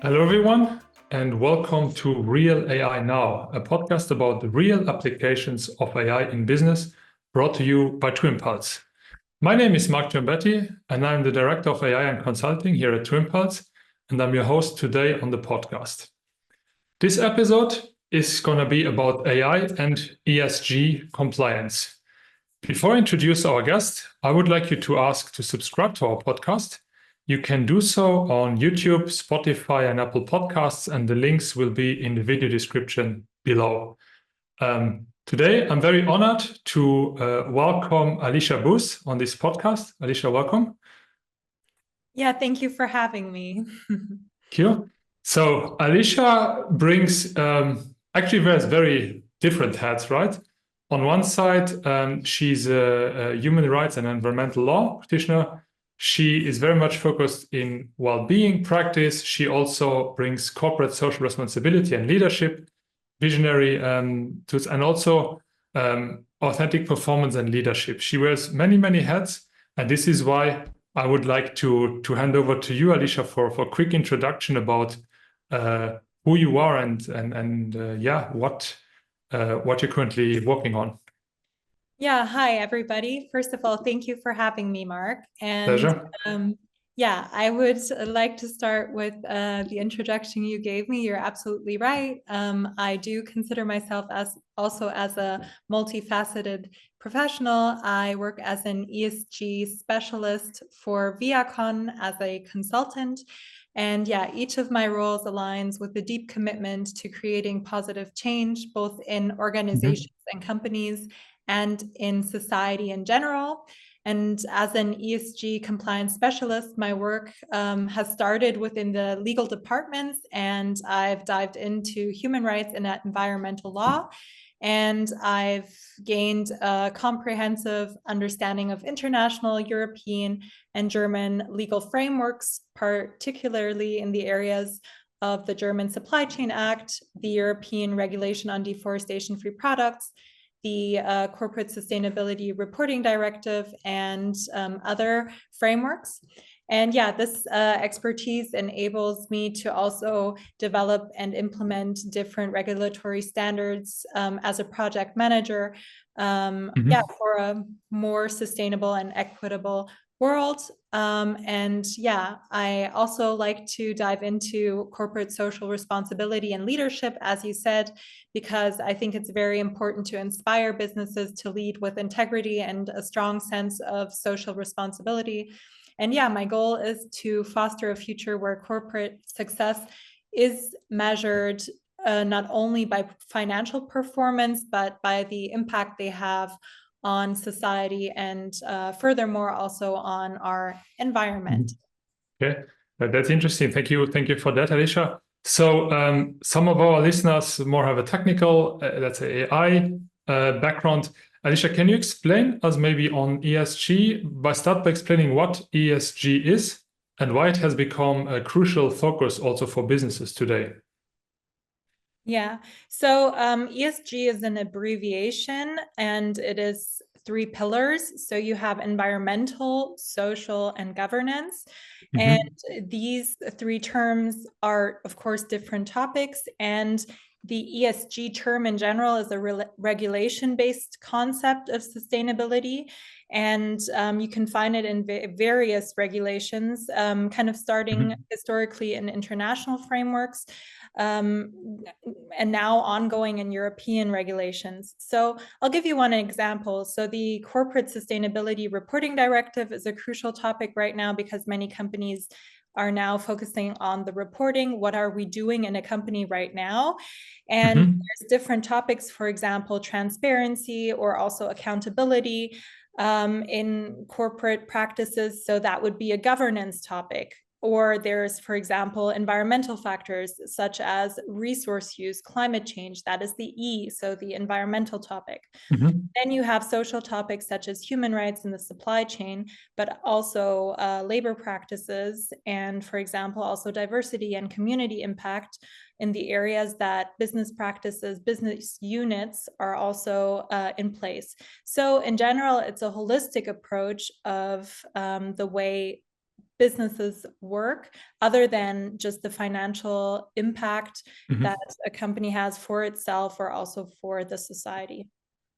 Hello, everyone, and welcome to Real AI Now, a podcast about the real applications of AI in business, brought to you by Twimpulse. My name is Marc Giombetti, and I'm the Director of AI and Consulting here at Twimpulse, and I'm your host today on the podcast. This episode is going to be about AI and ESG compliance. Before I introduce our guest, I would like you to ask to subscribe to our podcast. You can do so on YouTube, Spotify, and Apple Podcasts, and the links will be in the video description below. Today, I'm very honored to welcome Alicia Buss on this podcast. Alicia, welcome. Yeah, thank you for having me. Thank you. So Alicia brings actually wears very different hats, right? On one side, she's a human rights and environmental law practitioner. She is very much focused in well-being practice. She also brings corporate social responsibility and leadership, visionary tools, and also authentic performance and leadership. She wears many, many hats, and this is why I would like to hand over to you, Alicia, for a quick introduction about who you are and what you're currently working on. Yeah, hi, everybody. First of all, thank you for having me, Marc. And Pleasure. I would like to start with the introduction you gave me. You're absolutely right. I do consider myself as a multifaceted professional. I work as an ESG specialist for WIACON as a consultant. And yeah, each of my roles aligns with a deep commitment to creating positive change, both in organizations and companies and in society in general. And as an ESG compliance specialist, my work has started within the legal departments, and I've dived into human rights and environmental law. And I've gained a comprehensive understanding of international, European, and German legal frameworks, particularly in the areas of the German Supply Chain Act, the European Regulation on Deforestation-Free Products, the Corporate Sustainability Reporting Directive, and other frameworks. And yeah, this expertise enables me to also develop and implement different regulatory standards as a project manager, for a more sustainable and equitable world. I also like to dive into corporate social responsibility and leadership, as you said, because I think it's very important to inspire businesses to lead with integrity and a strong sense of social responsibility. And yeah, my goal is to foster a future where corporate success is measured not only by financial performance, but by the impact they have on society and furthermore also on our environment. Okay, that's interesting. Thank you for that, Alicia. So some of our listeners more have a technical, let's say AI background. Alicia, can you explain us maybe on ESG start by explaining what ESG is and why it has become a crucial focus also for businesses today? Yeah, so ESG is an abbreviation, and it is 3 pillars. So you have environmental, social, and governance. And these 3 terms are, of course, different topics. And the ESG term in general is a regulation-based concept of sustainability. And you can find it in various regulations, kind of starting historically in international frameworks, and now ongoing in European regulations. So I'll give you one example. So the Corporate Sustainability Reporting Directive is a crucial topic right now because many companies are now focusing on the reporting. What are we doing in a company right now? And there's different topics, for example, transparency or also accountability in corporate practices. So that would be a governance topic. Or there's, for example, environmental factors such as resource use, climate change. That is the E, so the environmental topic. Then you have social topics such as human rights in the supply chain, but also labor practices and, for example, also diversity and community impact in the areas that business practices, business units are also in place. So in general, it's a holistic approach of the way businesses work, other than just the financial impact that a company has for itself or also for the society.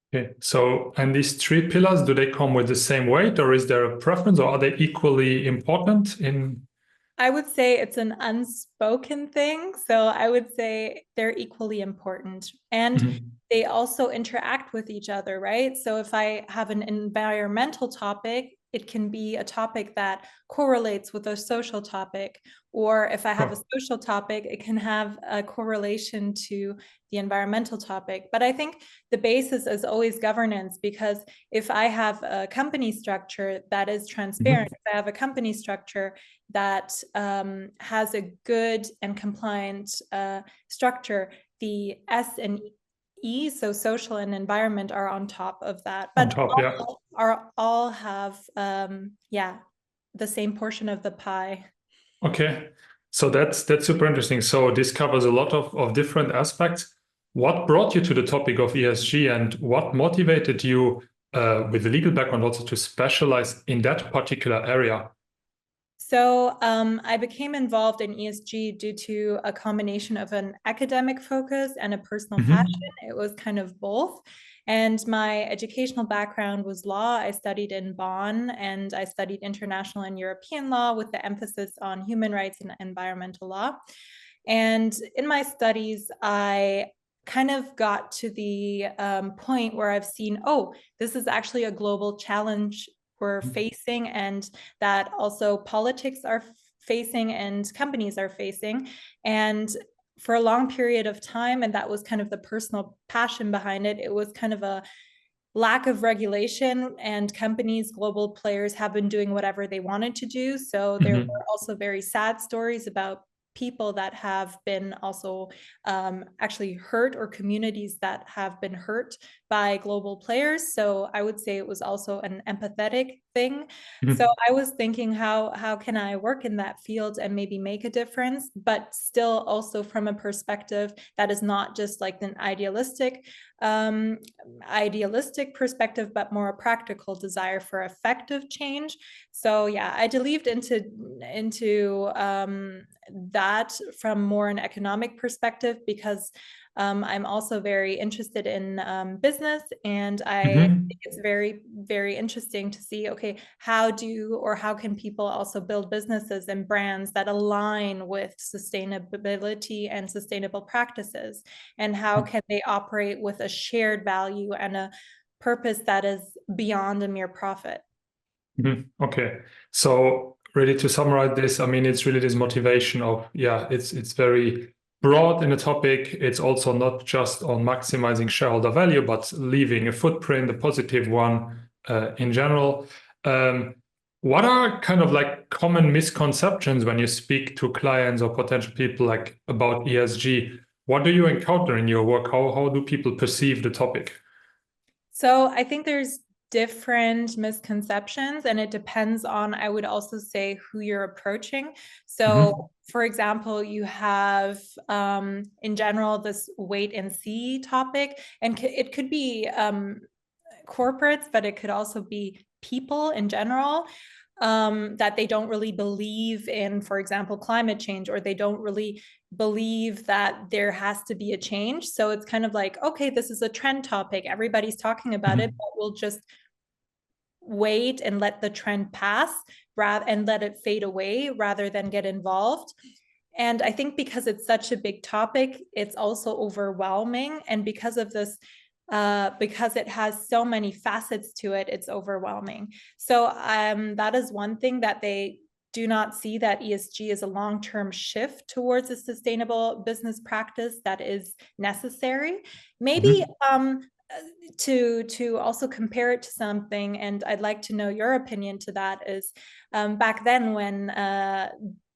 Okay, so, and these three pillars, do they come with the same weight, or is there a preference, or are they equally important in? I would say it's an unspoken thing. So I would say they're equally important. And they also interact with each other, right? So if I have an environmental topic, it can be a topic that correlates with a social topic. Or if I have a social topic, it can have a correlation to the environmental topic. But I think the basis is always governance, because if I have a company structure that is transparent, if I have a company structure that has a good and compliant structure, the S and E, so social and environment, are on top of that. But all have, the same portion of the pie. Okay, so that's super interesting. So this covers a lot of different aspects. What brought you to the topic of ESG, and what motivated you with the legal background also to specialize in that particular area? So I became involved in ESG due to a combination of an academic focus and a personal passion. It was kind of both. And my educational background was law. I studied in Bonn, and I studied international and European law with the emphasis on human rights and environmental law. And in my studies, I kind of got to the point where I've seen, oh, this is actually a global challenge we're facing, and that also politics are facing and companies are facing. And for a long period of time, and that was kind of the personal passion behind it, it was kind of a lack of regulation, and companies, global players, have been doing whatever they wanted to do. So there were also very sad stories about people that have been also actually hurt, or communities that have been hurt by global players. So I would say it was also an empathetic thing. So I was thinking, how can I work in that field and maybe make a difference, but still also from a perspective that is not just like an idealistic perspective, but more a practical desire for effective change. So yeah, I delved into that from more an economic perspective, because I'm also very interested in business, and I think it's very, very interesting to see, okay, how can people also build businesses and brands that align with sustainability and sustainable practices, and how can they operate with a shared value and a purpose that is beyond a mere profit. Okay, so really to summarize this, I mean, it's really this motivation of, it's very broad in the topic. It's also not just on maximizing shareholder value, but leaving a footprint, a positive one in general. What are kind of like common misconceptions when you speak to clients or potential people like about ESG? What do you encounter in your work? How do people perceive the topic? So I think there's different misconceptions, and it depends on, I would also say, who you're approaching. So for example, you have in general this wait and see topic, and it could be corporates, but it could also be people in general, that they don't really believe in, for example, climate change, or they don't really believe that there has to be a change. So it's kind of like, okay, this is a trend topic, everybody's talking about it, but we'll just wait and let the trend pass and let it fade away rather than get involved. And I think because it's such a big topic, it's also overwhelming. And because of this, because it has so many facets to it, it's overwhelming. So that is one thing, that they do not see that ESG is a long-term shift towards a sustainable business practice that is necessary. Maybe to also compare it to something, and I'd like to know your opinion to that, is back then when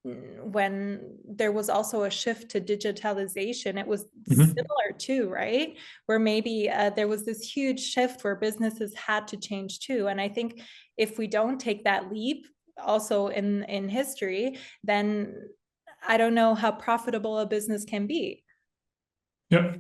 there was also a shift to digitalization, it was similar too, right? Where maybe there was this huge shift where businesses had to change too. And I think if we don't take that leap also in history, then I don't know how profitable a business can be. Yeah.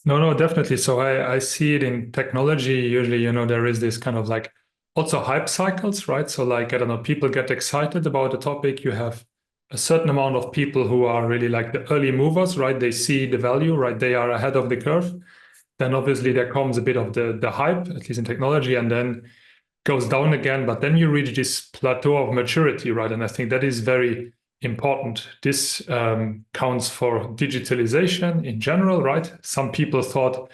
No, definitely. So I see it in technology. Usually, there is this kind of like also hype cycles, right? So like, I don't know, people get excited about the topic. You have a certain amount of people who are really like the early movers, right? They see the value, right? They are ahead of the curve. Then obviously there comes a bit of the hype, at least in technology, and then goes down again. But then you reach this plateau of maturity, right? And I think that is very important. This counts for digitalization in general, right? Some people thought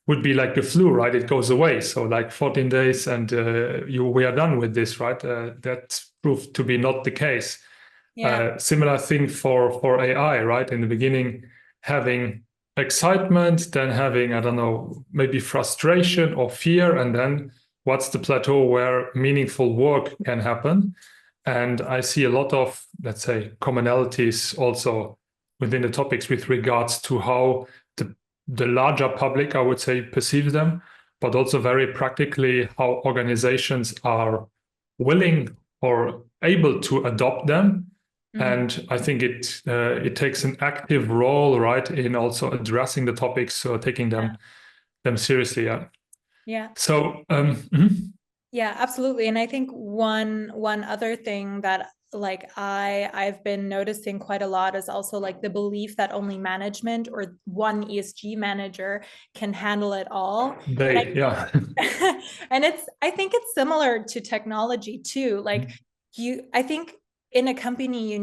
would be like the flu, right? It goes away. So like 14 days and we are done with this, right? That proved to be not the case. Yeah. Similar thing for AI, right? In the beginning, having excitement, then having, I don't know, maybe frustration or fear, and then what's the plateau where meaningful work can happen. And I see a lot of, let's say, commonalities also within the topics with regards to how the larger public, I would say, perceives them, but also very practically how organizations are willing or able to adopt them. And I think it takes an active role, right, in also addressing the topics, so taking them seriously. Yeah. Yeah. So Yeah, absolutely. And I think one other thing that like I've been noticing quite a lot is also like the belief that only management or one ESG manager can handle it all. yeah. And I think it's similar to technology too. Like I think in a company you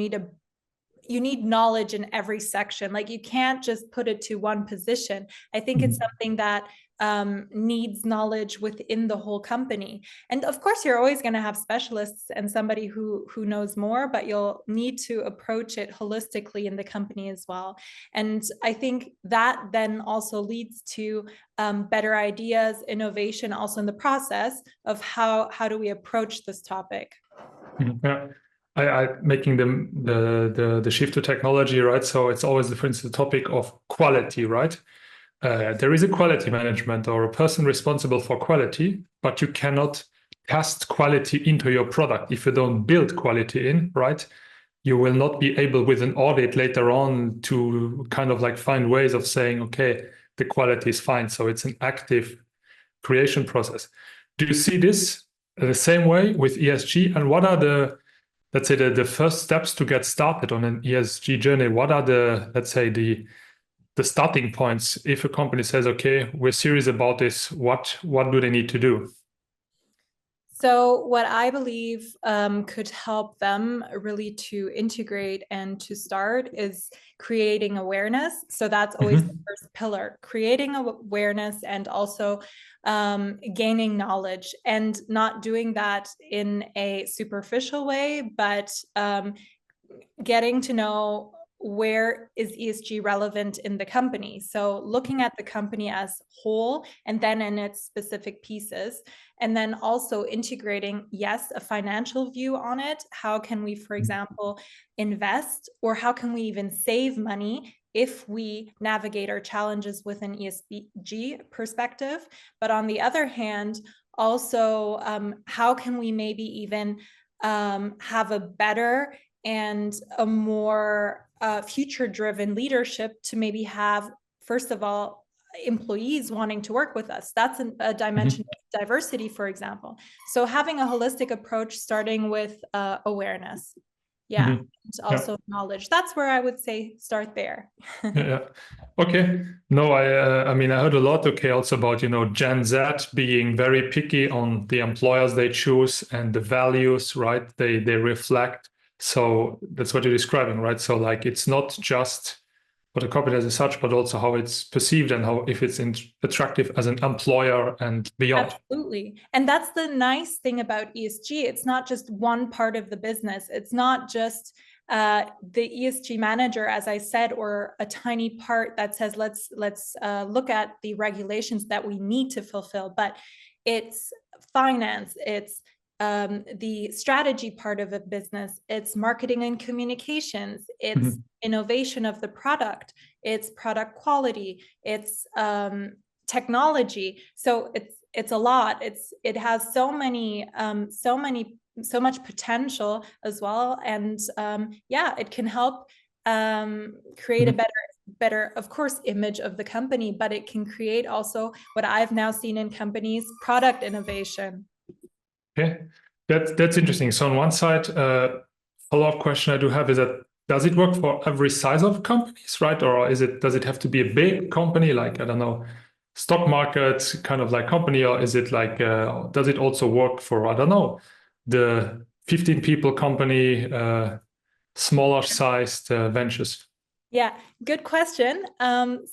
need knowledge in every section. Like you can't just put it to one position. I think it's something that needs knowledge within the whole company. And of course, you're always going to have specialists and somebody who knows more, but you'll need to approach it holistically in the company as well. And I think that then also leads to better ideas, innovation, also in the process of how do we approach this topic. Yeah. I making the shift to technology, right? So it's always, for instance, the topic of quality, right? There is a quality management or a person responsible for quality, but you cannot cast quality into your product if you don't build quality in, right? You will not be able with an audit later on to kind of like find ways of saying, okay, the quality is fine. So it's an active creation process. Do you see this the same way with ESG? And what are let's say, the first steps to get started on an ESG journey? What are let's say, the starting points if a company says, okay, we're serious about this? What do they need to do? So what I believe could help them really to integrate and to start is creating awareness. So that's always the first pillar, creating awareness and also gaining knowledge, and not doing that in a superficial way, but getting to know where is ESG relevant in the company. So looking at the company as whole and then in its specific pieces, and then also integrating, yes, a financial view on it. How can we, for example, invest, or how can we even save money if we navigate our challenges with an ESG perspective? But on the other hand, also, how can we maybe even have a better and a more future-driven leadership to maybe have, first of all, employees wanting to work with us. That's a dimension of diversity, for example. So having a holistic approach, starting with awareness. Yeah. And also knowledge. That's where I would say start there. Yeah. Okay. No, I mean, I heard a lot, okay, also about, Gen Z being very picky on the employers they choose and the values, right? They reflect. So that's what you're describing, right? So like, it's not just for the company as such, but also how it's perceived and how, if it's attractive as an employer and beyond. Absolutely. And that's the nice thing about ESG. It's not just one part of the business. It's not just the ESG manager, as I said, or a tiny part that says, let's look at the regulations that we need to fulfill, but it's finance, it's the strategy part of a business, it's marketing and communications, it's innovation of the product, it's product quality, it's technology. So it's a lot. It has so much potential as well, and yeah, it can help create a better, of course, image of the company, but it can create also what I've now seen in companies, product innovation. Okay, that's interesting. So on one side, follow-up question I do have is that does it work for every size of companies, right? Or does it have to be a big company, like, I don't know, stock market kind of like company, or is it like does it also work for, I don't know, the 15 people company, smaller sized ventures? Yeah, good question.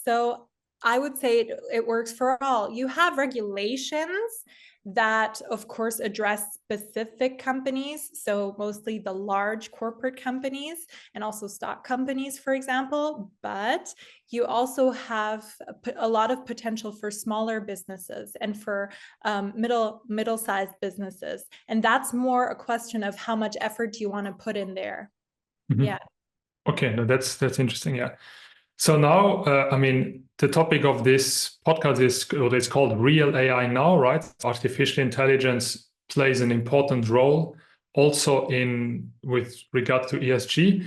So I would say it works for all. You have regulations that, of course, address specific companies. So mostly the large corporate companies and also stock companies, for example. But you also have a lot of potential for smaller businesses and for middle-sized businesses. And that's more a question of how much effort do you want to put in there. Mm-hmm. Yeah. Okay, no, that's interesting. Yeah. So now, I mean, the topic of this podcast is what is called Real AI Now, right? Artificial intelligence plays an important role also in with regard to ESG.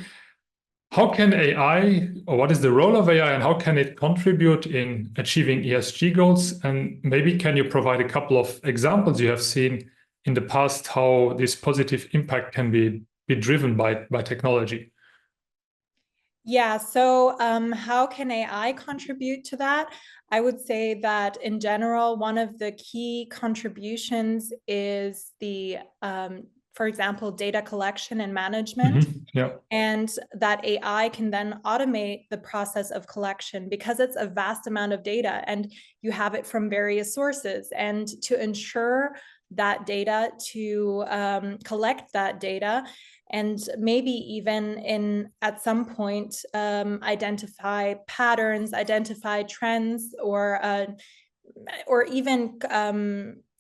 How can AI, or what is the role of AI, and how can it contribute in achieving ESG goals? And maybe can you provide a couple of examples you have seen in the past how this positive impact can be driven by technology? Yeah, so how can AI contribute to that? I would say that in general, one of the key contributions is for example, data collection and management. Mm-hmm. Yeah. And that AI can then automate the process of collection because it's a vast amount of data and you have it from various sources. And to ensure that data, to collect that data, and maybe even at some point identify patterns, identify trends, or even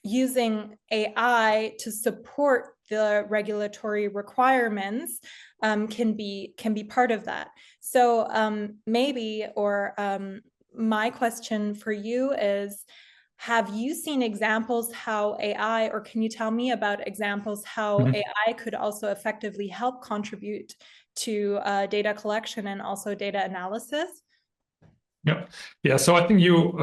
using AI to support the regulatory requirements can be part of that. So my question for you is, have you seen examples how AI, or can you tell me about examples how AI could also effectively help contribute to data collection and also data analysis? Yeah. So I think you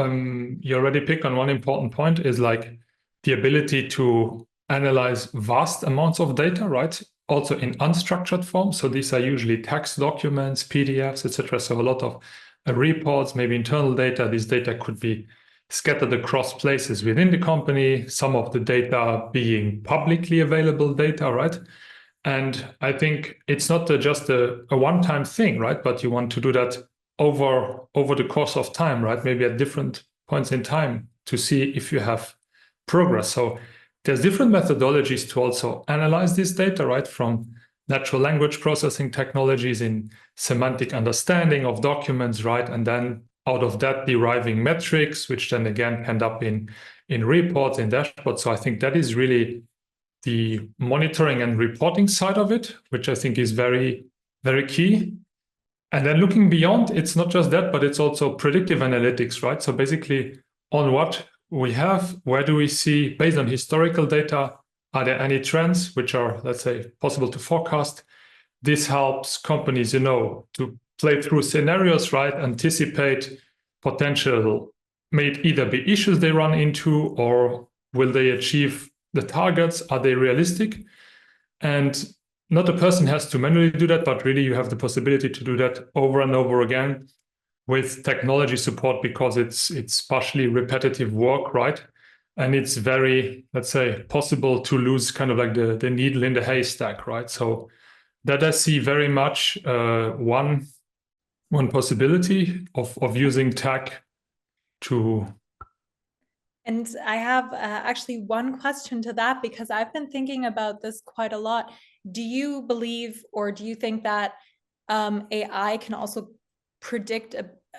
already picked on one important point, is like the ability to analyze vast amounts of data, right? Also in unstructured form. So these are usually text documents, PDFs, etc. So a lot of reports, maybe internal data. This data could be scattered across places within the company. Some of the data being publicly available data, right? And I think it's not just a one-time thing, right? But you want to do that over the course of time, right? Maybe at different points in time to see if you have progress. So there's different methodologies to also analyze this data, right? From natural language processing technologies in semantic understanding of documents, right? And then out of that deriving metrics, which then again end up in reports, in dashboards. So I think that is really the monitoring and reporting side of it, which I think is very, very key. And then looking beyond, it's not just that, but it's also predictive analytics, right? So basically on what we have, where do we see, based on historical data, are there any trends which are, let's say, possible to forecast? This helps companies, to play through scenarios, right? Anticipate potential, may it either be issues they run into, or will they achieve the targets? Are they realistic? And not a person has to manually do that, but really you have the possibility to do that over and over again with technology support, because it's partially repetitive work, right? And it's very, let's say, possible to lose kind of like the needle in the haystack, right? So that I see very much one possibility of using tech to. And I have actually one question to that, because I've been thinking about this quite a lot. Do you believe, or do you think that AI can also predict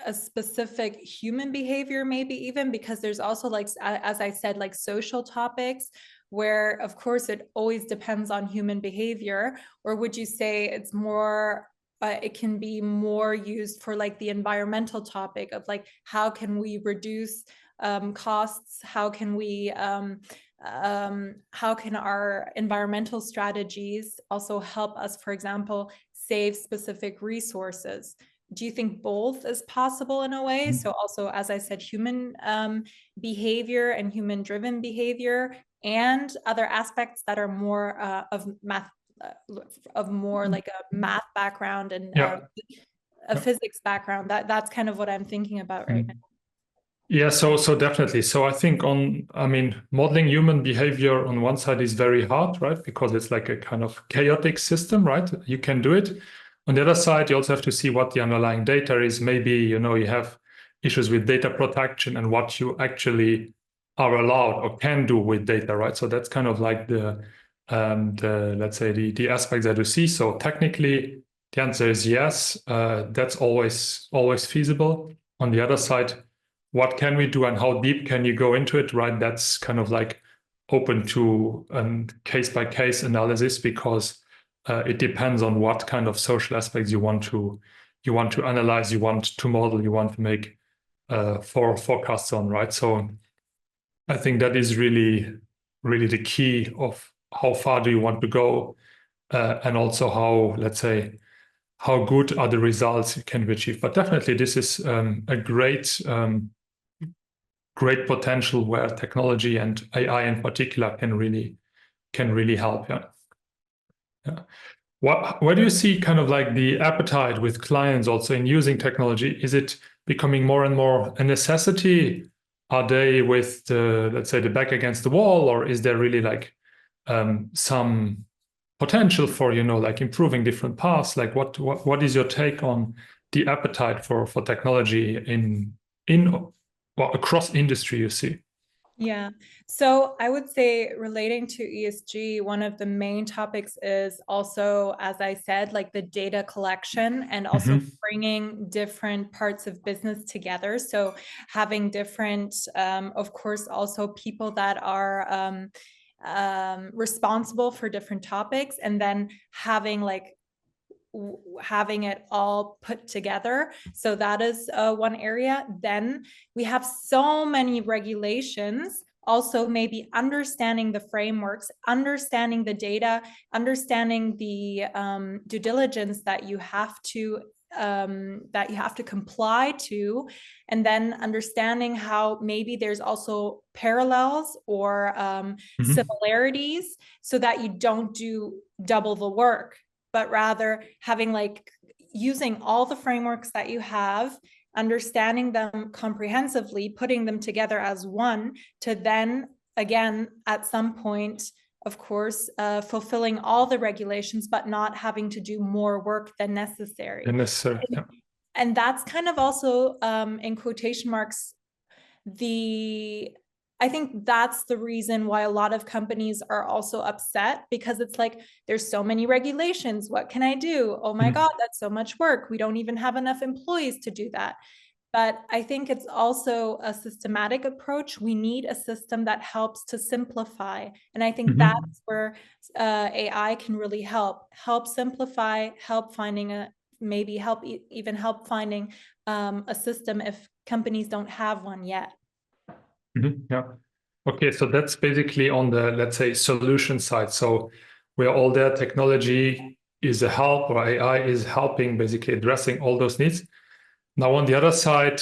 a specific human behavior, maybe even? Because there's also, like, as I said, like social topics where, of course, it always depends on human behavior. Or would you say it's more, it can be more used for like the environmental topic of like, how can we reduce costs? How can our environmental strategies also help us, for example, save specific resources? Do you think both is possible in a way? So also, as I said, human behavior and human-driven behavior and other aspects that are more of math, like a math background and Yeah. a physics background. That's kind of what I'm thinking about right now. Yeah, so definitely. So I think modeling human behavior on one side is very hard, right? Because it's like a kind of chaotic system, right? You can do it. On the other side, you also have to see what the underlying data is. Maybe, you have issues with data protection and what you actually are allowed or can do with data, right? So that's kind of like the let's say the aspects that you see. So technically, the answer is yes. That's always feasible. On the other side, what can we do and how deep can you go into it, right? That's kind of like open to a case by case analysis, because it depends on what kind of social aspects you want to analyze, you want to model, you want to make forecasts on, right? So I think that is really the key of how far do you want to go, and also how, let's say, how good are the results you can achieve. But definitely this is a great potential where technology and AI in particular can really help. Yeah. Yeah. Where do you see kind of like the appetite with clients also in using technology? Is it becoming more and more a necessity? Are they with the, let's say, the back against the wall, or is there really like some potential for, like improving different paths? Like what is your take on the appetite for technology across industry you see? Yeah. So I would say relating to ESG, one of the main topics is also, as I said, like the data collection and also bringing different parts of business together. So having different, of course, also people that are responsible for different topics, and then having it all put together. So that is one area. Then we have so many regulations, also maybe understanding the frameworks, understanding the data, understanding the due diligence that you have to comply to, and then understanding how maybe there's also parallels or similarities, so that you don't do double the work, but rather having using all the frameworks that you have, understanding them comprehensively, putting them together as one, to then again at some point, of course, fulfilling all the regulations, but not having to do more work than necessary. Yeah. And that's kind of also in quotation marks, I think that's the reason why a lot of companies are also upset, because it's like, there's so many regulations. What can I do? Oh my God, that's so much work. We don't even have enough employees to do that. But I think it's also a systematic approach. We need a system that helps to simplify. And I think that's where AI can really help simplify, help finding help finding a system if companies don't have one yet. Yeah. Okay, so that's basically on the, let's say, solution side. So where all their technology is a help, or AI is helping basically addressing all those needs. Now, on the other side,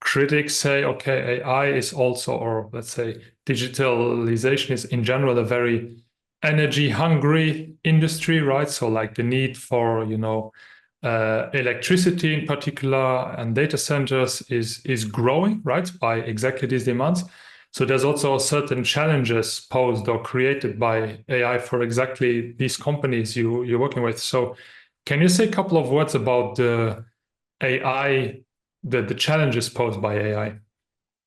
critics say, okay, AI is also, or let's say digitalization is in general a very energy hungry industry, right? So like the need for, electricity in particular and data centers is growing, right, by exactly these demands. So there's also certain challenges posed or created by AI for exactly these companies you're working with. So can you say a couple of words about the AI, the challenges posed by AI?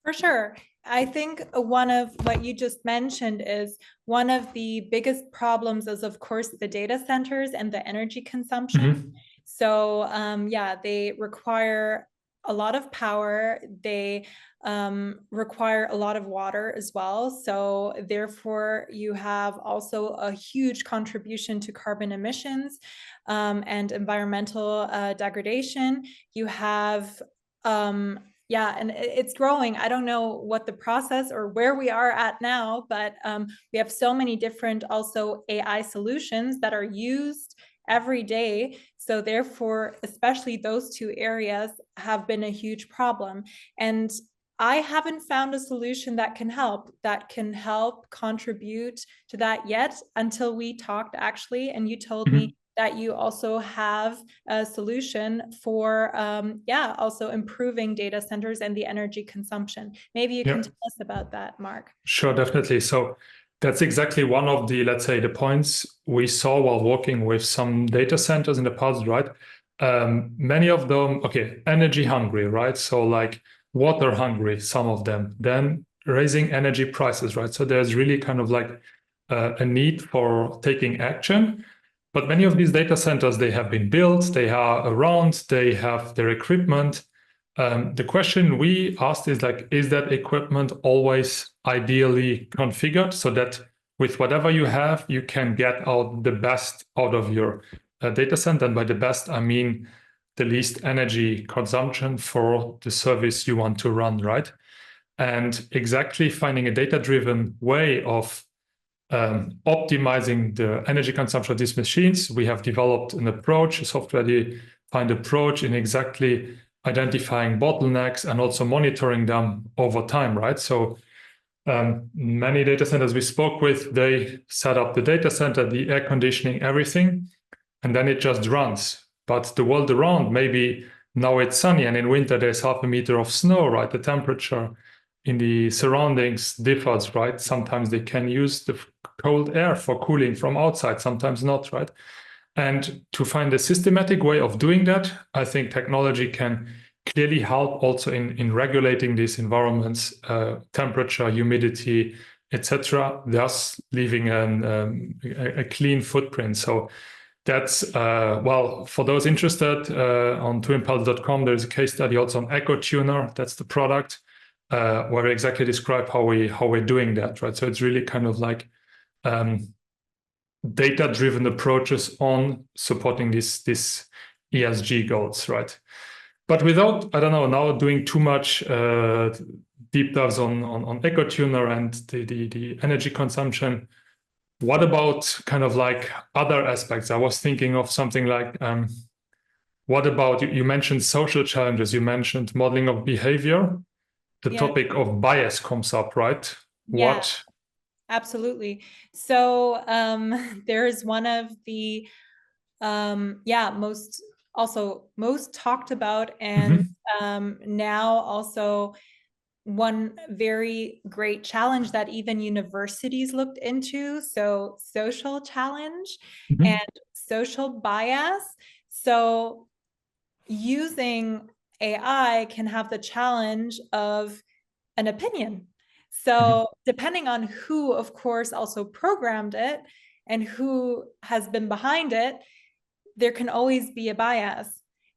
For sure. I think one of what you just mentioned is one of the biggest problems is, of course, the data centers and the energy consumption. So yeah, they require a lot of power. They require a lot of water as well. So therefore, you have also a huge contribution to carbon emissions and environmental degradation. You have yeah, and it's growing. I don't know what the process or where we are at now, but we have so many different also AI solutions that are used every day. So therefore, especially those two areas have been a huge problem. And I haven't found a solution that can help contribute to that yet until we talked actually, and you told me that you also have a solution for also improving data centers and the energy consumption. Maybe you can tell us about that, Marc. Sure, definitely. So that's exactly one of the, let's say, the points we saw while working with some data centers in the past, right? Many of them, energy hungry, right? So like water hungry, some of them, then raising energy prices, right? So there's really kind of like a need for taking action. But many of these data centers, they have been built, they are around, they have their equipment. The question we asked is like, is that equipment always ideally configured so that with whatever you have, you can get out the best out of your data center? And by the best, I mean the least energy consumption for the service you want to run, right? And exactly finding a data-driven way of optimizing the energy consumption of these machines, we have developed an approach, a software-defined approach in exactly identifying bottlenecks and also monitoring them over time, right? So many data centers we spoke with, they set up the data center, the air conditioning, everything, and then it just runs. But the world around, maybe now it's sunny and in winter there's half a meter of snow, right? The temperature in the surroundings differs, right? Sometimes they can use the cold air for cooling from outside, sometimes not, right? And to find a systematic way of doing that, I think technology can clearly help also in regulating these environments, temperature, humidity, etc., thus leaving a clean footprint. So that's, for those interested, on twoimpulse.com, there's a case study also on EcoTuner, that's the product, where we exactly describe how we're doing that, right? So it's really kind of like data-driven approaches on supporting this ESG goals, right? But without, I don't know, now doing too much deep dives on EcoTuner and the energy consumption, what about kind of like other aspects? I was thinking of something like, what about, you mentioned social challenges, you mentioned modeling of behavior, the topic of bias comes up, right? Yeah. What? Absolutely. So there's one of the most talked about and now also one very great challenge that even universities looked into. So social challenge and social bias. So using AI can have the challenge of an opinion. So depending on who, of course, also programmed it and who has been behind it, there can always be a bias.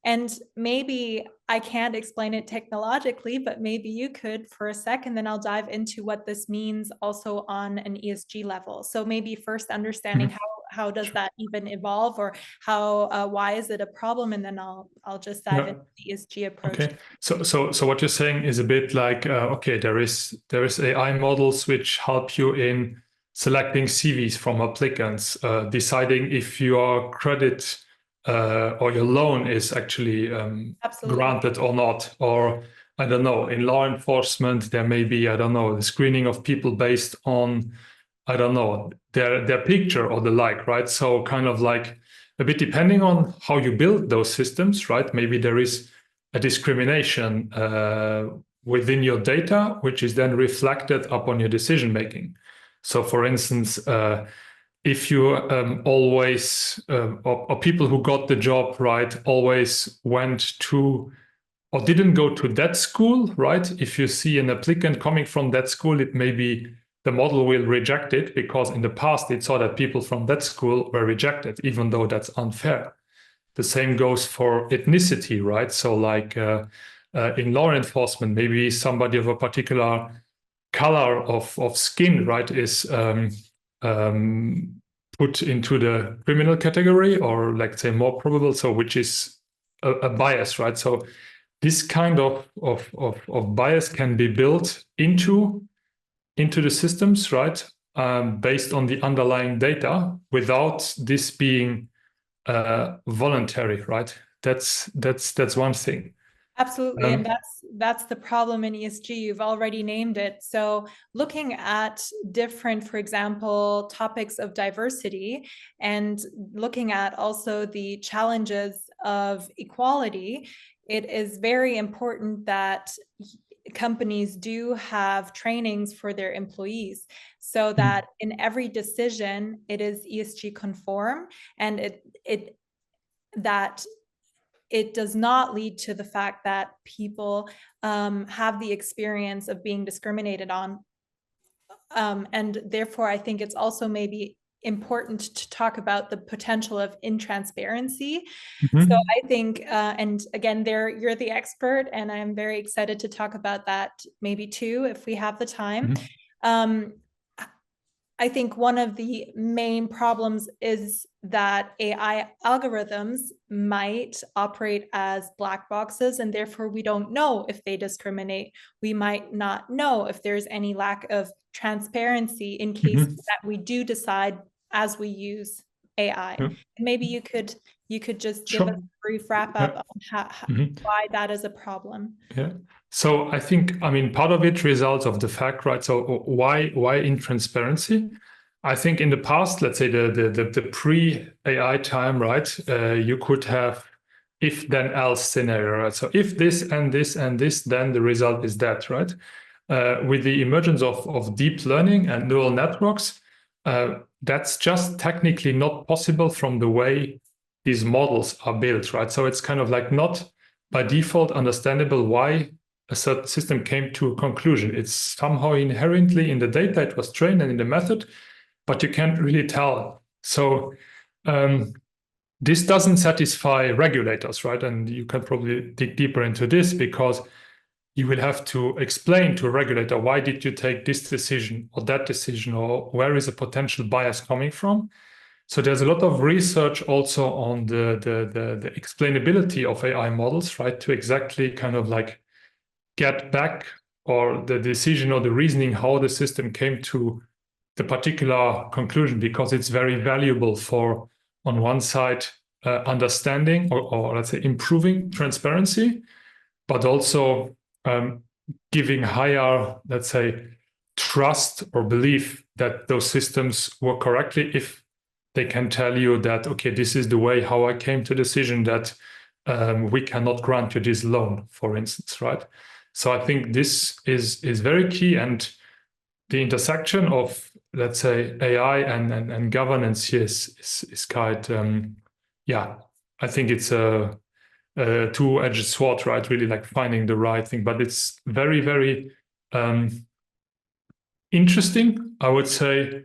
And maybe I can't explain it technologically, but maybe you could for a second, then I'll dive into what this means also on an ESG level. So maybe first understanding how does that even evolve, or how why is it a problem, and then I'll just dive into the ESG approach. Okay, so what you're saying is a bit like there is AI models which help you in selecting CVs from applicants, deciding if your credit or your loan is actually granted or not, or I don't know, in law enforcement there may be, I don't know, the screening of people based on, I don't know, their picture or the like, right? So kind of like a bit depending on how you build those systems, right? Maybe there is a discrimination within your data, which is then reflected upon your decision making. So for instance, if you always, or people who got the job, right, always went to or didn't go to that school, right? If you see an applicant coming from that school, it may be the model will reject it because in the past it saw that people from that school were rejected, even though that's unfair. The same goes for ethnicity, right? So like in law enforcement, maybe somebody of a particular color of skin, right, is put into the criminal category, or like say more probable, so which is a bias, right? So this kind of bias can be built into the systems, right, based on the underlying data without this being voluntary, right? That's one thing. Absolutely. And that's the problem in ESG. You've already named it. So looking at different, for example, topics of diversity and looking at also the challenges of equality, it is very important that companies do have trainings for their employees so that in every decision it is ESG conform, and it does not lead to the fact that people have the experience of being discriminated on. And therefore, I think it's also maybe important to talk about the potential of intransparency. So I think, and again, you're the expert, and I'm very excited to talk about that maybe too, if we have the time. I think one of the main problems is that AI algorithms might operate as black boxes, and therefore we don't know if they discriminate. We might not know if there's any lack of transparency in case that we do decide as we use AI. And maybe you could just give us a brief wrap up on why that is a problem. Yeah. So I think, I mean, part of it results of the fact, right? So why intransparency? I think in the past, let's say the pre-AI time, right? You could have if then else scenario, right? So if this and this and this, then the result is that, right? With the emergence of deep learning and neural networks, that's just technically not possible from the way these models are built, right? So it's kind of like not by default understandable why a certain system came to a conclusion. It's somehow inherently in the data it was trained and in the method, but you can't really tell. So this doesn't satisfy regulators, right? And you can probably dig deeper into this because you will have to explain to a regulator, why did you take this decision or that decision, or where is a potential bias coming from? So there's a lot of research also on the explainability of AI models, right? To exactly kind of like get back or the decision or the reasoning how the system came to the particular conclusion, because it's very valuable for, on one side, understanding or let's say improving transparency, but also giving higher, let's say, trust or belief that those systems work correctly if they can tell you that, okay, this is the way how I came to the decision that we cannot grant you this loan, for instance, right? So I think this is very key, and the intersection of, let's say, AI and governance here is quite, I think it's a two-edged sword, right? Really like finding the right thing, but it's very, very interesting, I would say,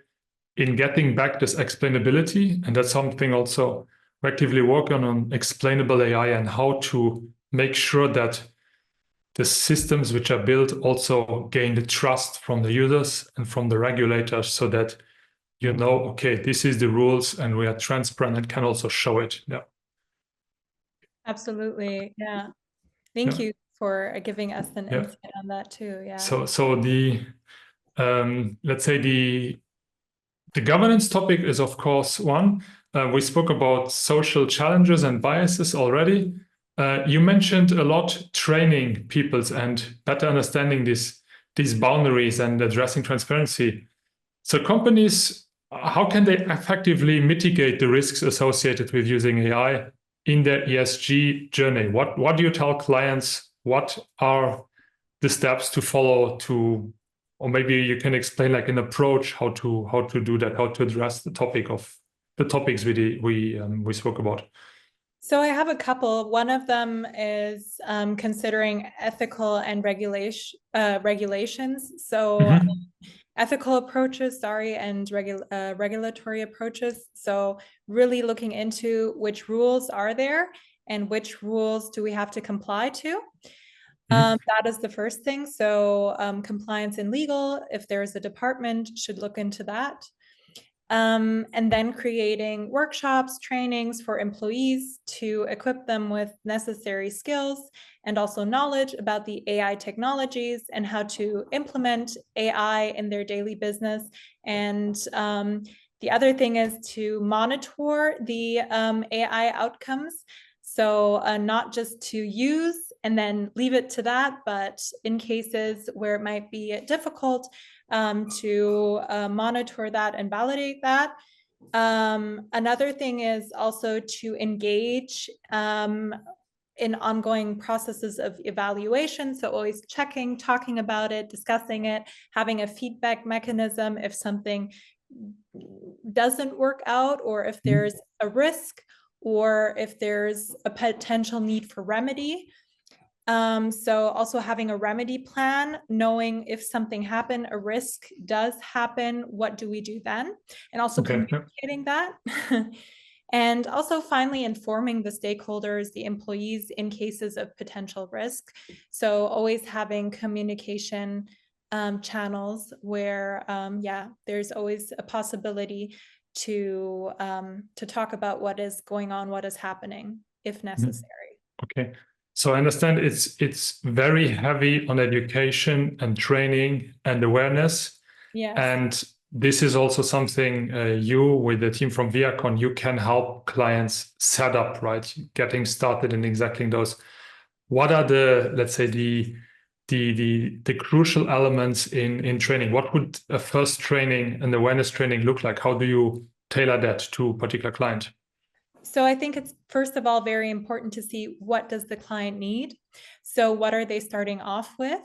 in getting back this explainability. And that's something also we're actively working on explainable AI and how to make sure that the systems which are built also gain the trust from the users and from the regulators, so that you know, okay, this is the rules and we are transparent and can also show it. Yeah. Absolutely. Yeah. Thank you for giving us an insight on that too. Yeah. So the let's say the governance topic is of course one. We spoke about social challenges and biases already. You mentioned a lot training peoples and better understanding these boundaries and addressing transparency. So companies, how can they effectively mitigate the risks associated with using AI in their ESG journey? What do you tell clients? What are the steps to follow to, or maybe you can explain like an approach how to do that, how to address the topics we spoke about. So I have a couple. One of them is considering ethical and regulations. So ethical approaches, and regulatory approaches. So really looking into which rules are there and which rules do we have to comply to. That is the first thing. So compliance and legal, if there's a department, should look into that. And then creating workshops, trainings for employees to equip them with necessary skills and also knowledge about the AI technologies and how to implement AI in their daily business. And the other thing is to monitor the AI outcomes. So not just to use and then leave it to that. But in cases where it might be difficult to monitor that and validate that. Another thing is also to engage in ongoing processes of evaluation. So always checking, talking about it, discussing it, having a feedback mechanism if something doesn't work out, or if there's a risk, or if there's a potential need for remedy. So also having a remedy plan, knowing if something happened, a risk does happen, what do we do then? And also communicating that. And also finally informing the stakeholders, the employees in cases of potential risk. So always having communication channels where, there's always a possibility to talk about what is going on, what is happening, if necessary. Okay. So I understand it's very heavy on education and training and awareness. Yes. And this is also something you, with the team from WIACON, you can help clients set up, right? Getting started in exactly those. What are the, let's say, the crucial elements in training? What would a first training and awareness training look like? How do you tailor that to a particular client? So I think it's, first of all, very important to see what does the client need. So what are they starting off with?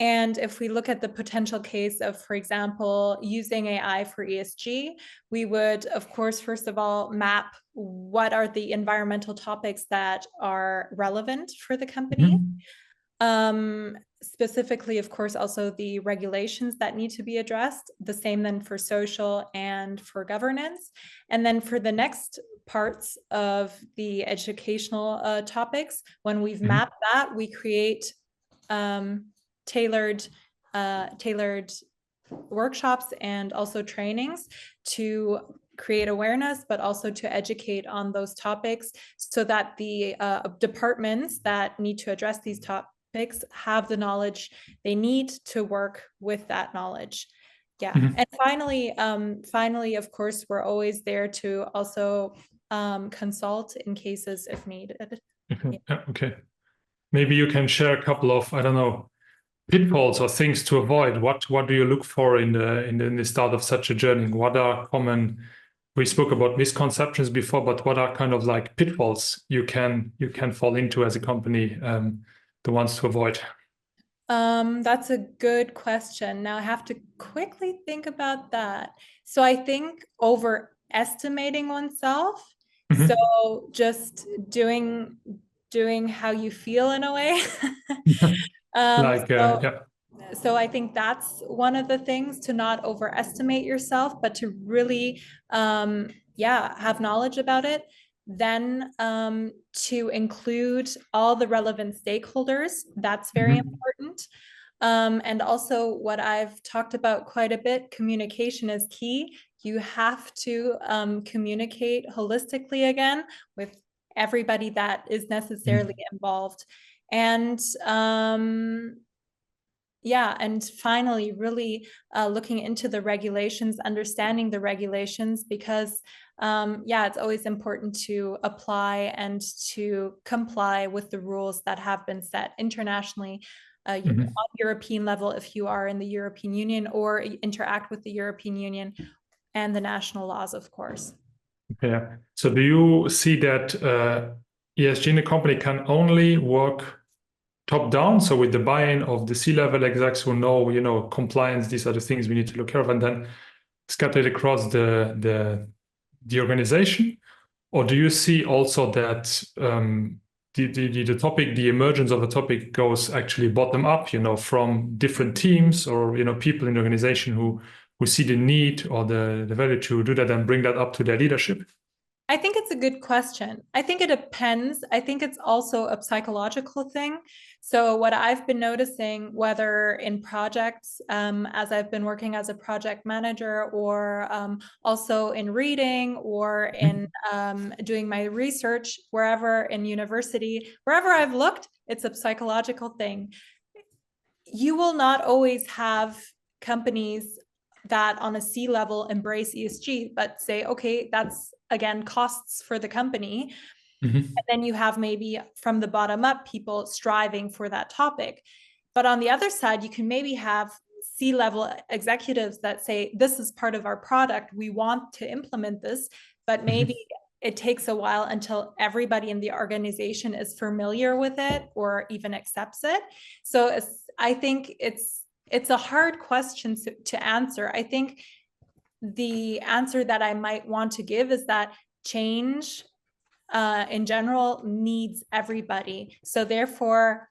And if we look at the potential case of, for example, using AI for ESG, we would, of course, first of all, map what are the environmental topics that are relevant for the company. Specifically, of course, also the regulations that need to be addressed, the same then for social and for governance. And then for the next parts of the educational topics, when we've mapped that, we create tailored workshops and also trainings to create awareness, but also to educate on those topics so that the departments that need to address these topics have the knowledge they need to work with that knowledge. Yeah. And finally, of course, we're always there to also consult in cases if needed. Okay. Maybe you can share a couple of, I don't know, pitfalls or things to avoid. What do you look for in the start of such a journey? What are common, we spoke about misconceptions before, but what are kind of like pitfalls you can fall into as a company, the ones to avoid? That's a good question. Now I have to quickly think about that. So I think overestimating oneself. So just doing how you feel in a way. So I think that's one of the things, to not overestimate yourself, but to really, have knowledge about it. Then to include all the relevant stakeholders, that's very important. And also what I've talked about quite a bit, communication is key. You have to communicate holistically again with everybody that is necessarily involved. And and finally, really looking into the regulations, understanding the regulations, because it's always important to apply and to comply with the rules that have been set internationally on European level, if you are in the European Union, or interact with the European Union and the national laws, of course. Yeah. So do you see that ESG in a company can only work top down, so with the buy-in of the C-level execs who know, compliance, these are the things we need to look care of, and then scattered across the organization? Or do you see also that the topic, the emergence of a topic goes actually bottom up, from different teams or, people in the organization who see the need or the value to do that and bring that up to their leadership? I think it's a good question. I think it depends. I think it's also a psychological thing. So what I've been noticing, whether in projects, as I've been working as a project manager, or also in reading, or in doing my research, wherever in university, wherever I've looked, it's a psychological thing. You will not always have companies that on a C-level embrace ESG, but say, okay, that's again costs for the company. And then you have maybe from the bottom up people striving for that topic. But on the other side, you can maybe have C-level executives that say, this is part of our product, we want to implement this, but maybe it takes a while until everybody in the organization is familiar with it or even accepts it. So I think it's a hard question to answer. I think the answer that I might want to give is that change in general needs everybody. So therefore,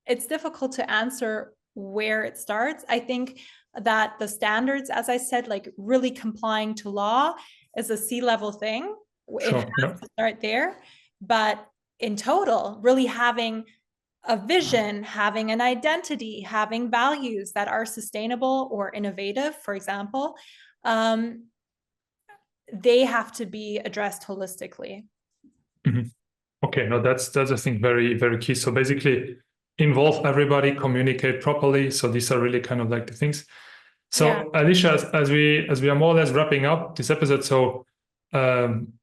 it's difficult to answer where it starts. I think that the standards, as I said, like really complying to law is a C-level thing. It has to start there. But in total, really having a vision, having an identity, having values that are sustainable or innovative, for example, they have to be addressed holistically. Okay, no, that's I think very, very key. So basically involve everybody, communicate properly. So these are really kind of like the things. So Alicia, as we are more or less wrapping up this episode, so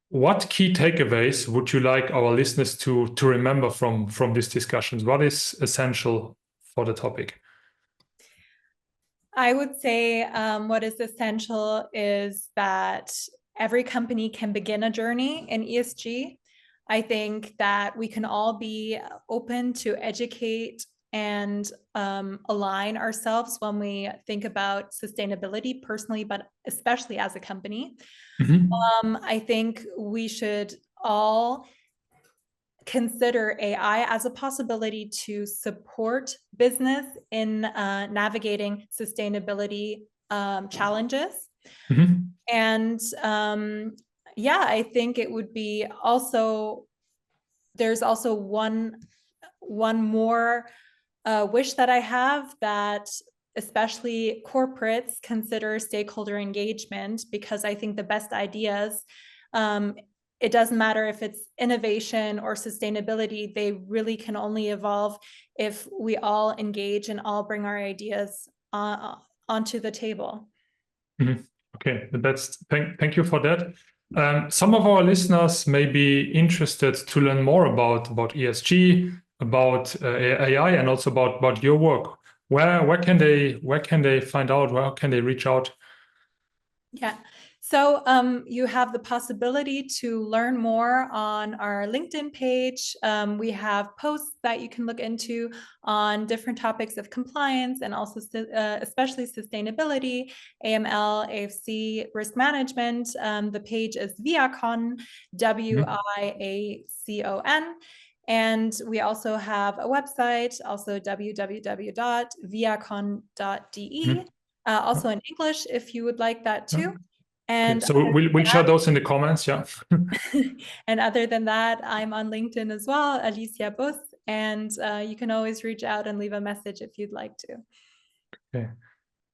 what key takeaways would you like our listeners to remember from these discussions? What is essential for the topic? I would say what is essential is that every company can begin a journey in ESG. I think that we can all be open to educate and align ourselves when we think about sustainability personally, but especially as a company. I think we should all consider AI as a possibility to support business in navigating sustainability challenges. And I think it would be also, there's also one more wish that I have, that especially corporates consider stakeholder engagement, because I think the best ideas, it doesn't matter if it's innovation or sustainability, they really can only evolve if we all engage and all bring our ideas onto the table. Okay, thank you for that. Some of our listeners may be interested to learn more about ESG, about AI, and also about your work. Where can they find out? Where can they reach out? Yeah. So you have the possibility to learn more on our LinkedIn page. We have posts that you can look into on different topics of compliance and also especially sustainability, AML, AFC, risk management. The page is WIACON, WIACON. And we also have a website, also www.viacon.de, also in English, if you would like that too. And so we'll share those in the comments, yeah. And other than that, I'm on LinkedIn as well, Alicia Buss, and you can always reach out and leave a message if you'd like to. Okay,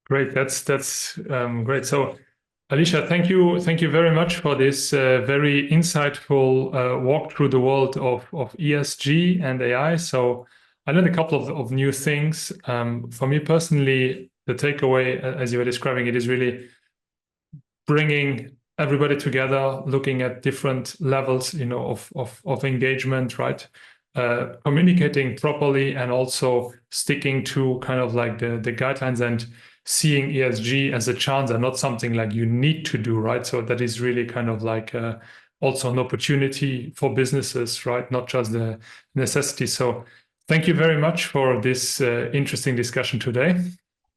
great. That's great. So, Alicia, thank you very much for this very insightful walk through the world of ESG and AI. So, I learned a couple of new things. For me personally, the takeaway, as you were describing it, is really bringing everybody together, looking at different levels, of engagement, right? Communicating properly and also sticking to kind of like the guidelines and seeing ESG as a chance and not something like you need to do, right? So that is really kind of like also an opportunity for businesses, right? Not just the necessity. So thank you very much for this interesting discussion today.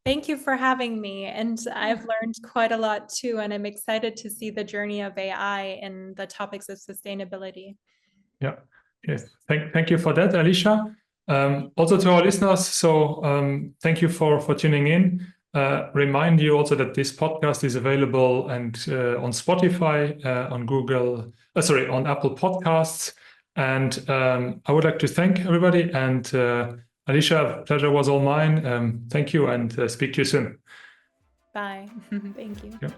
Thank you for having me. And I've learned quite a lot too, and I'm excited to see the journey of AI and the topics of sustainability. Yeah, yes. Thank you for that, Alicia. Also to our listeners, so thank you for tuning in. Remind you also that this podcast is available and on Spotify, on on Apple Podcasts. And I would like to thank everybody. And Alicia, pleasure was all mine. Thank you, and speak to you soon. Bye. Thank you. Yeah.